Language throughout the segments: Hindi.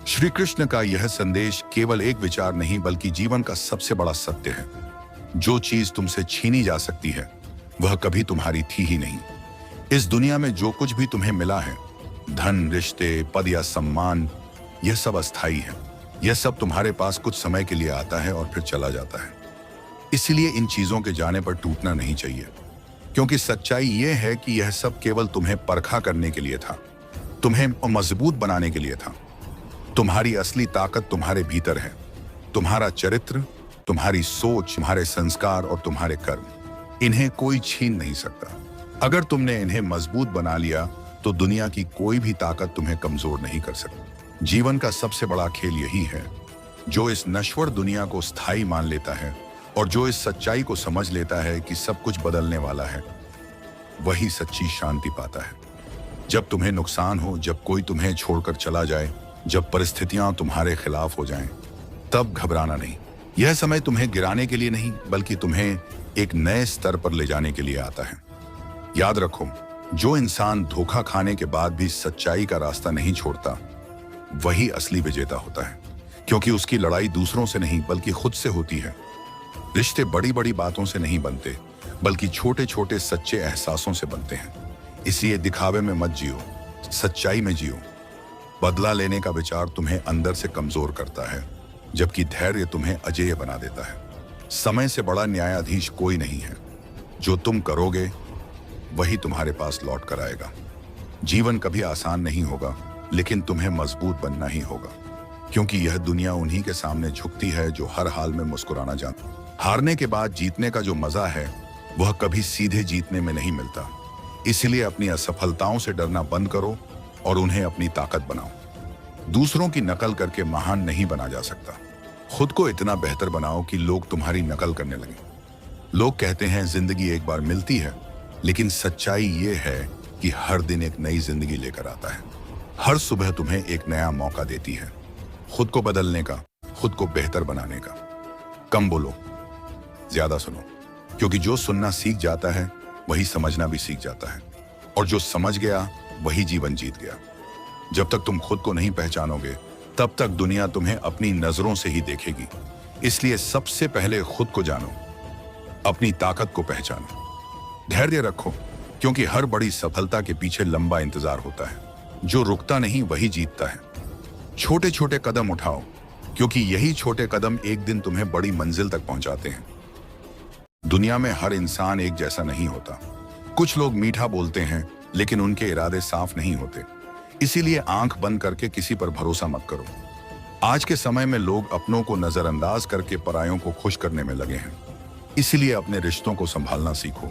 श्री कृष्ण का यह संदेश केवल एक विचार नहीं बल्कि जीवन का सबसे बड़ा सत्य है। जो चीज तुमसे छीनी जा सकती है वह कभी तुम्हारी थी ही नहीं। इस दुनिया में जो कुछ भी तुम्हें मिला है, धन, रिश्ते, पद या सम्मान, यह सब अस्थाई है। यह सब तुम्हारे पास कुछ समय के लिए आता है और फिर चला जाता है। इसलिए इन चीजों के जाने पर टूटना नहीं चाहिए, क्योंकि सच्चाई यह है कि यह सब केवल तुम्हें परखा करने के लिए था, तुम्हें मजबूत बनाने के लिए था। तुम्हारी असली ताकत तुम्हारे भीतर है। तुम्हारा चरित्र, तुम्हारी सोच, तुम्हारे संस्कार और तुम्हारे कर्म, इन्हें कोई छीन नहीं सकता। अगर तुमने इन्हें मजबूत बना लिया तो दुनिया की कोई भी ताकत तुम्हें कमजोर नहीं कर सकती। जीवन का सबसे बड़ा खेल यही है। जो इस नश्वर दुनिया को स्थायी मान लेता है और जो इस सच्चाई को समझ लेता है कि सब कुछ बदलने वाला है, वही सच्ची शांति पाता है। जब तुम्हें नुकसान हो, जब कोई तुम्हें छोड़कर चला जाए, जब परिस्थितियां तुम्हारे खिलाफ हो जाएं, तब घबराना नहीं। यह समय तुम्हें गिराने के लिए नहीं बल्कि तुम्हें एक नए स्तर पर ले जाने के लिए आता है। याद रखो, जो इंसान धोखा खाने के बाद भी सच्चाई का रास्ता नहीं छोड़ता, वही असली विजेता होता है, क्योंकि उसकी लड़ाई दूसरों से नहीं बल्कि खुद से होती है। रिश्ते बड़ी बड़ी बातों से नहीं बनते बल्कि छोटे छोटे सच्चे एहसासों से बनते हैं। इसलिए दिखावे में मत जियो, सच्चाई में जियो। बदला लेने का विचार तुम्हें अंदर से कमजोर करता है, जबकि धैर्य तुम्हें अजेय बना देता है। समय से बड़ा न्यायाधीश कोई नहीं है। जो तुम करोगे वही तुम्हारे पास लौट कर आएगा। जीवन कभी आसान नहीं होगा, लेकिन तुम्हें मजबूत बनना ही होगा, क्योंकि यह दुनिया उन्हीं के सामने झुकती है जो हर हाल में मुस्कुराना जानते। हारने के बाद जीतने का जो मजा है वह कभी सीधे जीतने में नहीं मिलता। इसलिए अपनी असफलताओं से डरना बंद करो और उन्हें अपनी ताकत बनाओ। दूसरों की नकल करके महान नहीं बना जा सकता। खुद को इतना बेहतर बनाओ कि लोग तुम्हारी नकल करने लगे। लोग कहते हैं जिंदगी एक बार मिलती है, लेकिन सच्चाई ये है कि हर दिन एक नई जिंदगी लेकर आता है। हर सुबह तुम्हें एक नया मौका देती है, खुद को बदलने का, खुद को बेहतर बनाने का। कम बोलो, ज्यादा सुनो, क्योंकि जो सुनना सीख जाता है वही समझना भी सीख जाता है, और जो समझ गया वही जीवन जीत गया। जब तक तुम खुद को नहीं पहचानोगे, तब तक दुनिया तुम्हें अपनी नजरों से ही देखेगी। इसलिए सबसे पहले खुद को जानो, अपनी ताकत को पहचानो। धैर्य रखो, क्योंकि हर बड़ी सफलता के पीछे लंबा इंतजार होता है। जो रुकता नहीं वही जीतता है। छोटे छोटे कदम उठाओ, क्योंकि यही छोटे कदम एक दिन तुम्हें बड़ी मंजिल तक पहुंचाते हैं। दुनिया में हर इंसान एक जैसा नहीं होता। कुछ लोग मीठा बोलते हैं, लेकिन उनके इरादे साफ नहीं होते। इसीलिए आंख बंद करके किसी पर भरोसा मत करो। आज के समय में लोग अपनों को नजरअंदाज करके परायों को खुश करने में लगे हैं। इसीलिए अपने रिश्तों को संभालना सीखो,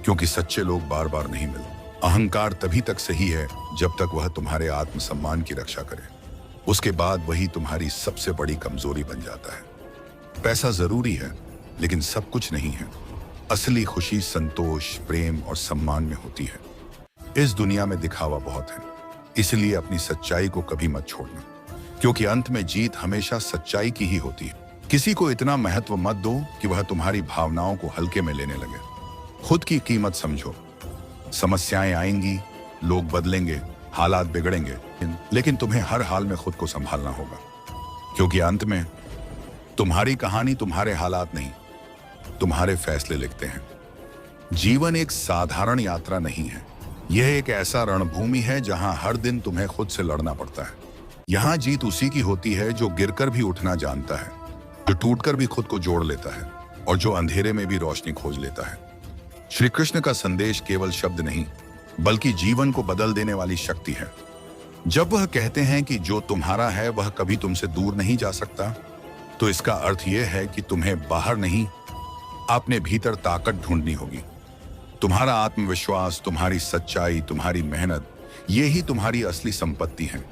क्योंकि सच्चे लोग बार बार नहीं मिलते। अहंकार तभी तक सही है जब तक वह तुम्हारे आत्मसम्मान की रक्षा करे। उसके बाद वही तुम्हारी सबसे बड़ी कमजोरी बन जाता है। पैसा जरूरी है, लेकिन सब कुछ नहीं है। असली खुशी संतोष, प्रेम और सम्मान में होती है। इस दुनिया में दिखावा बहुत है, इसलिए अपनी सच्चाई को कभी मत छोड़ना, क्योंकि अंत में जीत हमेशा सच्चाई की ही होती है। किसी को इतना महत्व मत दो कि वह तुम्हारी भावनाओं को हल्के में लेने लगे। खुद की कीमत समझो। समस्याएं आएंगी, लोग बदलेंगे, हालात बिगड़ेंगे, लेकिन तुम्हें हर हाल में खुद को संभालना होगा, क्योंकि अंत में तुम्हारी कहानी तुम्हारे हालात नहीं, तुम्हारे फैसले लिखते हैं। जीवन एक साधारण यात्रा नहीं है। यह एक ऐसा रणभूमि है जहां हर दिन तुम्हें खुद से लड़ना पड़ता है। यहां जीत उसी की होती है जो गिरकर भी उठना जानता है, जो टूटकर भी खुद को जोड़ लेता है, और जो अंधेरे में भी रोशनी खोज लेता है। श्री कृष्ण का संदेश केवल शब्द नहीं, बल्कि जीवन को बदल देने वाली शक्ति है। जब वह कहते हैं कि जो तुम्हारा है वह कभी तुमसे दूर नहीं जा सकता, तो इसका अर्थ यह है कि तुम्हें बाहर नहीं, अपने भीतर ताकत ढूंढनी होगी। तुम्हारा आत्मविश्वास, तुम्हारी सच्चाई, तुम्हारी मेहनत, ये ही तुम्हारी असली संपत्ति है।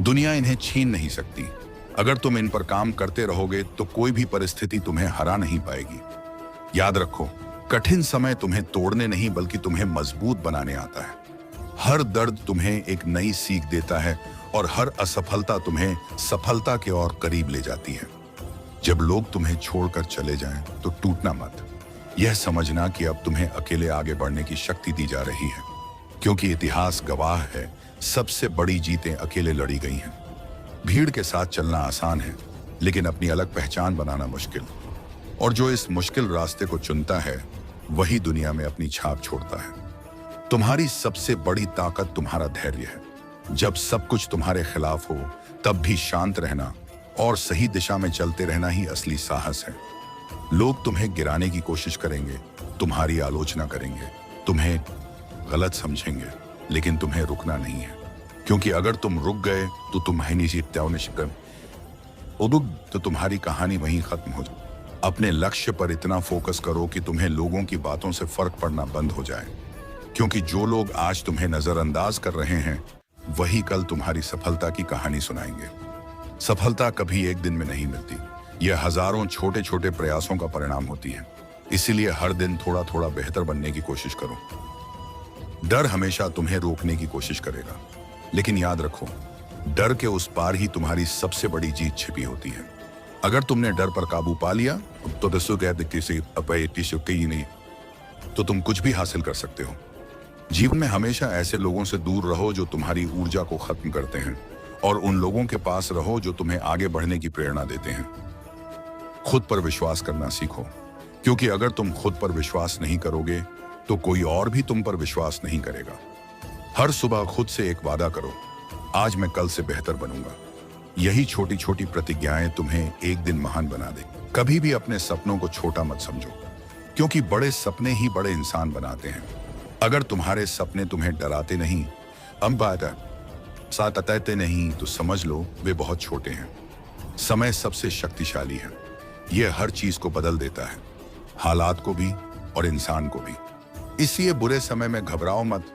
दुनिया इन्हें छीन नहीं सकती। अगर तुम इन पर काम करते रहोगे तो कोई भी परिस्थिति तुम्हें हरा नहीं पाएगी। याद रखो, कठिन समय तुम्हें तोड़ने नहीं बल्कि तुम्हें मजबूत बनाने आता है। हर दर्द तुम्हें एक नई सीख देता है और हर असफलता तुम्हें सफलता के और करीब ले जाती है। जब लोग तुम्हें छोड़कर चले जाएं तो टूटना मत। यह समझना कि अब तुम्हें अकेले आगे बढ़ने की शक्ति दी जा रही है, क्योंकि इतिहास गवाह है सबसे बड़ी जीतें अकेले लड़ी गई हैं। भीड़ के साथ चलना आसान है, लेकिन अपनी अलग पहचान बनाना मुश्किल। और जो इस मुश्किल रास्ते को चुनता है वही दुनिया में अपनी छाप छोड़ता है। तुम्हारी सबसे बड़ी ताकत तुम्हारा धैर्य है। जब सब कुछ तुम्हारे खिलाफ हो तब भी शांत रहना और सही दिशा में चलते रहना ही असली साहस है। लोग तुम्हें गिराने की कोशिश करेंगे, तुम्हारी आलोचना करेंगे, तुम्हें गलत समझेंगे, लेकिन तुम्हें रुकना नहीं है। क्योंकि अगर तुम रुक गए तो तो तुम्हारी कहानी वहीं खत्म हो जाए। अपने लक्ष्य पर इतना फोकस करो कि तुम्हें लोगों की बातों से फर्क पड़ना बंद हो जाए। क्योंकि जो लोग आज तुम्हें नजरअंदाज कर रहे हैं वही कल तुम्हारी सफलता की कहानी सुनाएंगे। सफलता कभी एक दिन में नहीं मिलती, यह हजारों छोटे छोटे प्रयासों का परिणाम होती है। इसीलिए हर दिन थोड़ा थोड़ा बेहतर बनने की कोशिश करो। डर हमेशा तुम्हें रोकने की कोशिश करेगा, लेकिन याद रखो, डर के उस पार ही तुम्हारी सबसे बड़ी जीत छिपी होती है। अगर तुमने डर पर काबू पा लिया तो तुम कुछ भी हासिल कर सकते हो। जीवन में हमेशा ऐसे लोगों से दूर रहो जो तुम्हारी ऊर्जा को खत्म करते हैं, और उन लोगों के पास रहो जो तुम्हें आगे बढ़ने की प्रेरणा देते हैं। खुद पर विश्वास करना सीखो, क्योंकि अगर तुम खुद पर विश्वास नहीं करोगे तो कोई और भी तुम पर विश्वास नहीं करेगा। हर सुबह खुद से एक वादा करो, आज मैं कल से बेहतर बनूंगा। यही छोटी छोटी प्रतिज्ञाएं तुम्हें एक दिन महान बना दे। कभी भी अपने सपनों को छोटा मत समझो, क्योंकि बड़े सपने ही बड़े इंसान बनाते हैं। अगर तुम्हारे सपने तुम्हें डराते नहीं, सातते नहीं, तो समझ लो वे बहुत छोटे हैं। समय सबसे शक्तिशाली है, यह हर चीज को बदल देता है, हालात को भी और इंसान को भी। इसलिए बुरे समय में घबराओ मत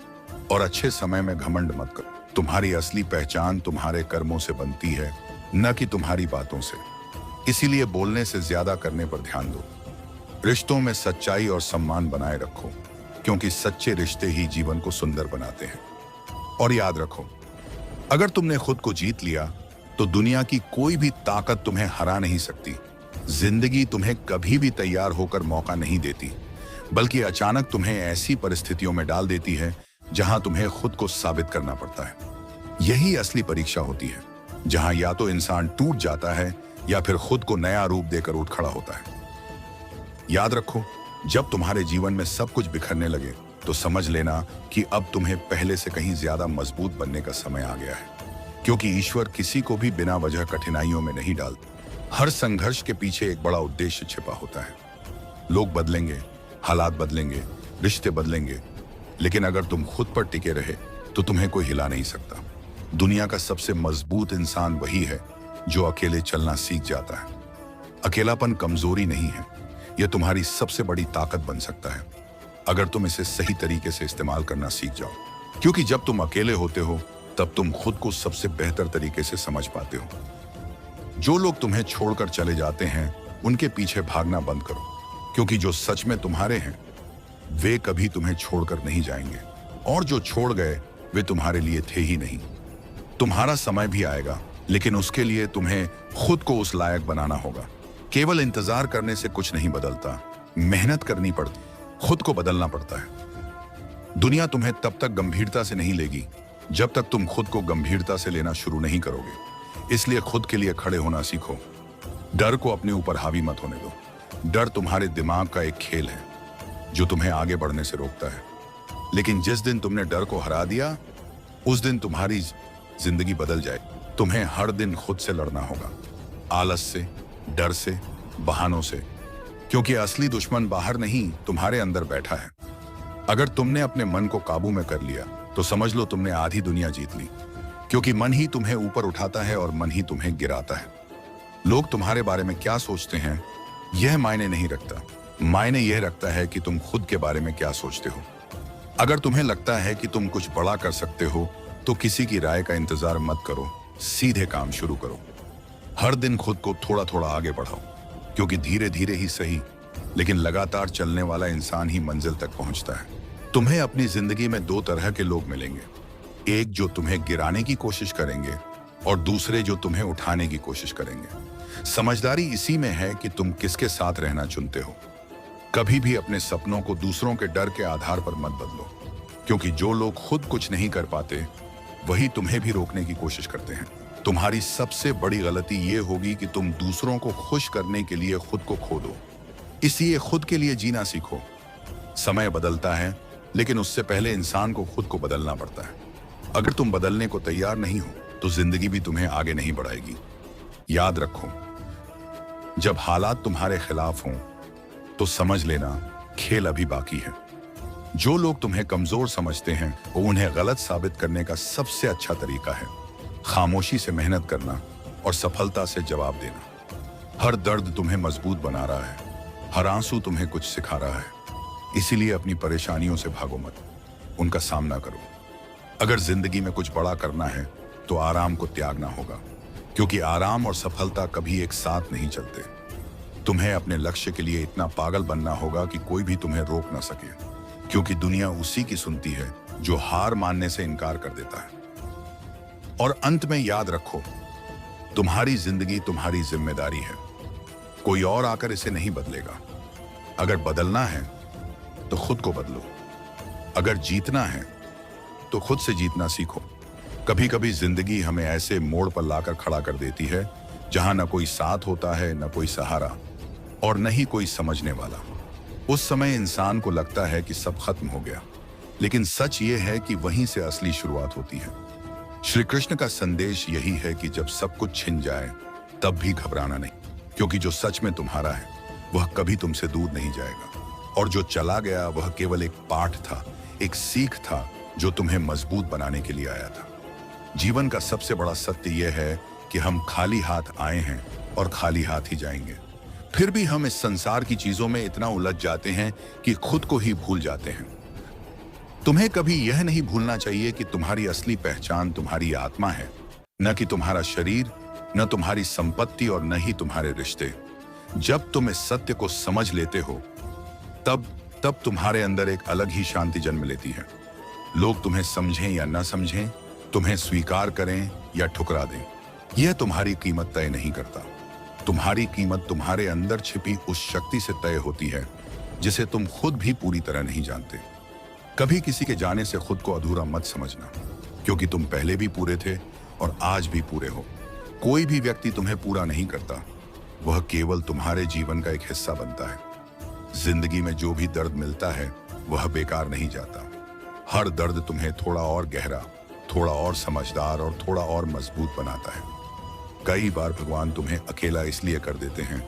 और अच्छे समय में घमंड मत करो। तुम्हारी असली पहचान तुम्हारे कर्मों से बनती है, न कि तुम्हारी बातों से। इसीलिए बोलने से ज्यादा करने पर ध्यान दो। रिश्तों में सच्चाई और सम्मान बनाए रखो, क्योंकि सच्चे रिश्ते ही जीवन को सुंदर बनाते हैं। और याद रखो, अगर तुमने खुद को जीत लिया तो दुनिया की कोई भी ताकत तुम्हें हरा नहीं सकती। जिंदगी तुम्हें कभी भी तैयार होकर मौका नहीं देती, बल्कि अचानक तुम्हें ऐसी परिस्थितियों में डाल देती है जहां तुम्हें खुद को साबित करना पड़ता है। यही असली परीक्षा होती है, जहां या तो इंसान टूट जाता है या फिर खुद को नया रूप देकर उठ खड़ा होता है। याद रखो, जब तुम्हारे जीवन में सब कुछ बिखरने लगे तो समझ लेना कि अब तुम्हें पहले से कहीं ज्यादा मजबूत बनने का समय आ गया है। क्योंकि ईश्वर किसी को भी बिना वजह कठिनाइयों में नहीं डालता। हर संघर्ष के पीछे एक बड़ा उद्देश्य छिपा होता है। लोग बदलेंगे, हालात बदलेंगे, रिश्ते बदलेंगे, लेकिन अगर तुम खुद पर टिके रहे तो तुम्हें कोई हिला नहीं सकता। दुनिया का सबसे मजबूत इंसान वही है जो अकेले चलना सीख जाता है। अकेलापन कमजोरी नहीं है, यह तुम्हारी सबसे बड़ी ताकत बन सकता है, अगर तुम इसे सही तरीके से इस्तेमाल करना सीख जाओ। क्योंकि जब तुम अकेले होते हो तब तुम खुद को सबसे बेहतर तरीके से समझ पाते हो। जो लोग तुम्हें छोड़कर चले जाते हैं उनके पीछे भागना बंद करो, क्योंकि जो सच में तुम्हारे हैं वे कभी तुम्हें छोड़कर नहीं जाएंगे, और जो छोड़ गए वे तुम्हारे लिए थे ही नहीं। तुम्हारा समय भी आएगा, लेकिन उसके लिए तुम्हें खुद को उस लायक बनाना होगा। केवल इंतजार करने से कुछ नहीं बदलता, मेहनत करनी पड़ती, खुद को बदलना पड़ता है। दुनिया तुम्हें तब तक गंभीरता से नहीं लेगी जब तक तुम खुद को गंभीरता से लेना शुरू नहीं करोगे। इसलिए खुद के लिए खड़े होना सीखो। डर को अपने ऊपर हावी मत होने दो। डर तुम्हारे दिमाग का एक खेल है जो तुम्हें आगे बढ़ने से रोकता है। लेकिन जिस दिन तुमने डर को हरा दिया उस दिन तुम्हारी जिंदगी बदल जाए। तुम्हें हर दिन खुद से लड़ना होगा, आलस से, डर से, बहानों से, क्योंकि असली दुश्मन बाहर नहीं तुम्हारे अंदर बैठा है। अगर तुमने अपने मन को काबू में कर लिया तो समझ लो तुमने आधी दुनिया जीत ली, क्योंकि मन ही तुम्हें ऊपर उठाता है और मन ही तुम्हें गिराता है। लोग तुम्हारे बारे में क्या सोचते हैं यह मायने नहीं रखता, मायने यह रखता है कि तुम खुद के बारे में क्या सोचते हो। अगर तुम्हें लगता है कि तुम कुछ बड़ा कर सकते हो तो किसी की राय का इंतजार मत करो, सीधे काम शुरू करो। हर दिन खुद को थोड़ा थोड़ा आगे बढ़ाओ, क्योंकि धीरे धीरे ही सही लेकिन लगातार चलने वाला इंसान ही मंजिल तक पहुंचता है। तुम्हें अपनी जिंदगी में दो तरह के लोग मिलेंगे, एक जो तुम्हें गिराने की कोशिश करेंगे और दूसरे जो तुम्हें उठाने की कोशिश करेंगे। समझदारी इसी में है कि तुम किसके साथ रहना चुनते हो। कभी भी अपने सपनों को दूसरों के डर के आधार पर मत बदलो, क्योंकि जो लोग खुद कुछ नहीं कर पाते वही तुम्हें भी रोकने की कोशिश करते हैं। तुम्हारी सबसे बड़ी गलती ये होगी कि तुम दूसरों को खुश करने के लिए खुद को खो दो। इसलिए खुद के लिए जीना सीखो। समय बदलता है, लेकिन उससे पहले इंसान को खुद को बदलना पड़ता है। अगर तुम बदलने को तैयार नहीं हो तो जिंदगी भी तुम्हें आगे नहीं बढ़ाएगी। याद रखो, जब हालात तुम्हारे खिलाफ हों तो समझ लेना खेल अभी बाकी है। जो लोग तुम्हें कमजोर समझते हैं वो उन्हें गलत साबित करने का सबसे अच्छा तरीका है खामोशी से मेहनत करना और सफलता से जवाब देना। हर दर्द तुम्हें मजबूत बना रहा है, हर आंसू तुम्हें कुछ सिखा रहा है। इसीलिए अपनी परेशानियों से भागो मत, उनका सामना करो। अगर जिंदगी में कुछ बड़ा करना है तो आराम को त्यागना होगा, क्योंकि आराम और सफलता कभी एक साथ नहीं चलते। तुम्हें अपने लक्ष्य के लिए इतना पागल बनना होगा कि कोई भी तुम्हें रोक ना सके, क्योंकि दुनिया उसी की सुनती है जो हार मानने से इनकार कर देता है। और अंत में याद रखो, तुम्हारी जिंदगी तुम्हारी जिम्मेदारी है, कोई और आकर इसे नहीं बदलेगा। अगर बदलना है तो खुद को बदलो, अगर जीतना है तो खुद से जीतना सीखो। कभी कभी जिंदगी हमें ऐसे मोड़ पर लाकर खड़ा कर देती है जहां न कोई साथ होता है, न कोई सहारा और न ही कोई समझने वाला। उस समय इंसान को लगता है कि सब खत्म हो गया, लेकिन सच ये है कि वहीं से असली शुरुआत होती है। श्री कृष्ण का संदेश यही है कि जब सब कुछ छिन जाए तब भी घबराना नहीं, क्योंकि जो सच में तुम्हारा है वह कभी तुमसे दूर नहीं जाएगा, और जो चला गया वह केवल एक पाठ था, एक सीख था जो तुम्हें मजबूत बनाने के लिए आया था। जीवन का सबसे बड़ा सत्य यह है कि हम खाली हाथ आए हैं और खाली हाथ ही जाएंगे। फिर भी हम इस संसार की चीजों में इतना उलझ जाते हैं कि खुद को ही भूल जाते हैं। तुम्हें कभी यह नहीं भूलना चाहिए कि तुम्हारी असली पहचान तुम्हारी आत्मा है, न कि तुम्हारा शरीर, न तुम्हारी संपत्ति और न ही तुम्हारे रिश्ते। जब तुम इस सत्य को समझ लेते हो तब तुम्हारे अंदर एक अलग ही शांति जन्म लेती है। लोग तुम्हें समझें या न समझें, तुम्हें स्वीकार करें या ठुकरा दें, यह तुम्हारी कीमत तय नहीं करता। तुम्हारी कीमत तुम्हारे अंदर छिपी उस शक्ति से तय होती है जिसे तुम खुद भी पूरी तरह नहीं जानते। कभी किसी के जाने से खुद को अधूरा मत समझना, क्योंकि तुम पहले भी पूरे थे और आज भी पूरे हो। कोई भी व्यक्ति तुम्हें पूरा नहीं करता, वह केवल तुम्हारे जीवन का एक हिस्सा बनता है। जिंदगी में जो भी दर्द मिलता है वह बेकार नहीं जाता। हर दर्द तुम्हें थोड़ा और गहरा, थोड़ा और समझदार और थोड़ा और मजबूत बनाता है। कई बार भगवान तुम्हें अकेला इसलिए कर देते हैं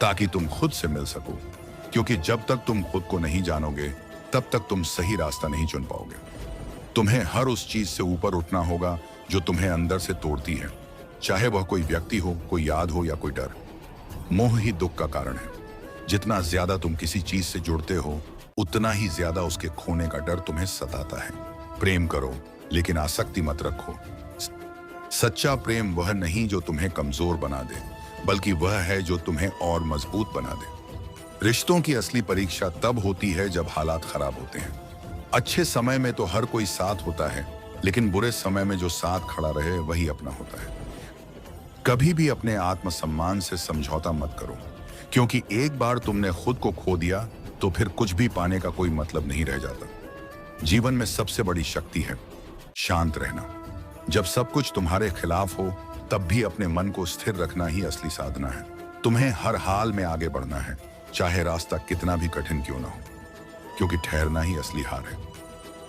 ताकि तुम खुद से मिल सको, क्योंकि जब तक तुम खुद को नहीं जानोगे तब तक तुम सही रास्ता नहीं चुन पाओगे। तुम्हें हर उस चीज से ऊपर उठना होगा जो तुम्हें अंदर से तोड़ती है, चाहे वह कोई व्यक्ति हो, कोई याद हो या कोई डर। मोह ही दुख का कारण है। जितना ज्यादा तुम किसी चीज से जुड़ते हो उतना ही ज्यादा उसके खोने का डर तुम्हें सताता है। प्रेम करो लेकिन आसक्ति मत रखो। सच्चा प्रेम वह नहीं जो तुम्हें कमजोर बना दे, बल्कि वह है जो तुम्हें और मजबूत बना दे। रिश्तों की असली परीक्षा तब होती है जब हालात खराब होते हैं। अच्छे समय में तो हर कोई साथ होता है, लेकिन बुरे समय में जो साथ खड़ा रहे वही अपना होता है। कभी भी अपने आत्मसम्मान से समझौता मत करो, क्योंकि एक बार तुमने खुद को खो दिया तो फिर कुछ भी पाने का कोई मतलब नहीं रह जाता। जीवन में सबसे बड़ी शक्ति है शांत रहना। जब सब कुछ तुम्हारे खिलाफ हो तब भी अपने मन को स्थिर रखना ही असली साधना है। तुम्हें हर हाल में आगे बढ़ना है, चाहे रास्ता कितना भी कठिन क्यों ना हो, क्योंकि ठहरना ही असली हार है।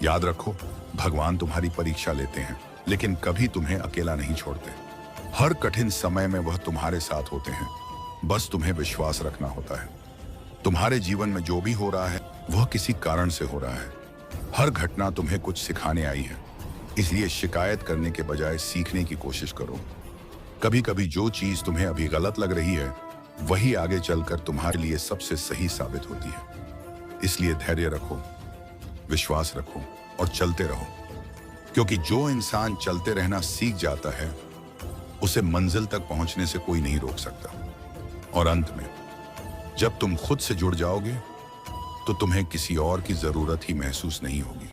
याद रखो, भगवान तुम्हारी परीक्षा लेते हैं, लेकिन कभी तुम्हें अकेला नहीं छोड़ते। हर कठिन समय में वह तुम्हारे साथ होते हैं, बस तुम्हें विश्वास रखना होता है। तुम्हारे जीवन में जो भी हो रहा है वह किसी कारण से हो रहा है। हर घटना तुम्हें कुछ सिखाने आई है, इसलिए शिकायत करने के बजाय सीखने की कोशिश करो। कभी कभी जो चीज तुम्हें अभी गलत लग रही है वही आगे चलकर तुम्हारे लिए सबसे सही साबित होती है। इसलिए धैर्य रखो, विश्वास रखो और चलते रहो, क्योंकि जो इंसान चलते रहना सीख जाता है उसे मंजिल तक पहुंचने से कोई नहीं रोक सकता। और अंत में जब तुम खुद से जुड़ जाओगे तो तुम्हें किसी और की जरूरत ही महसूस नहीं होगी।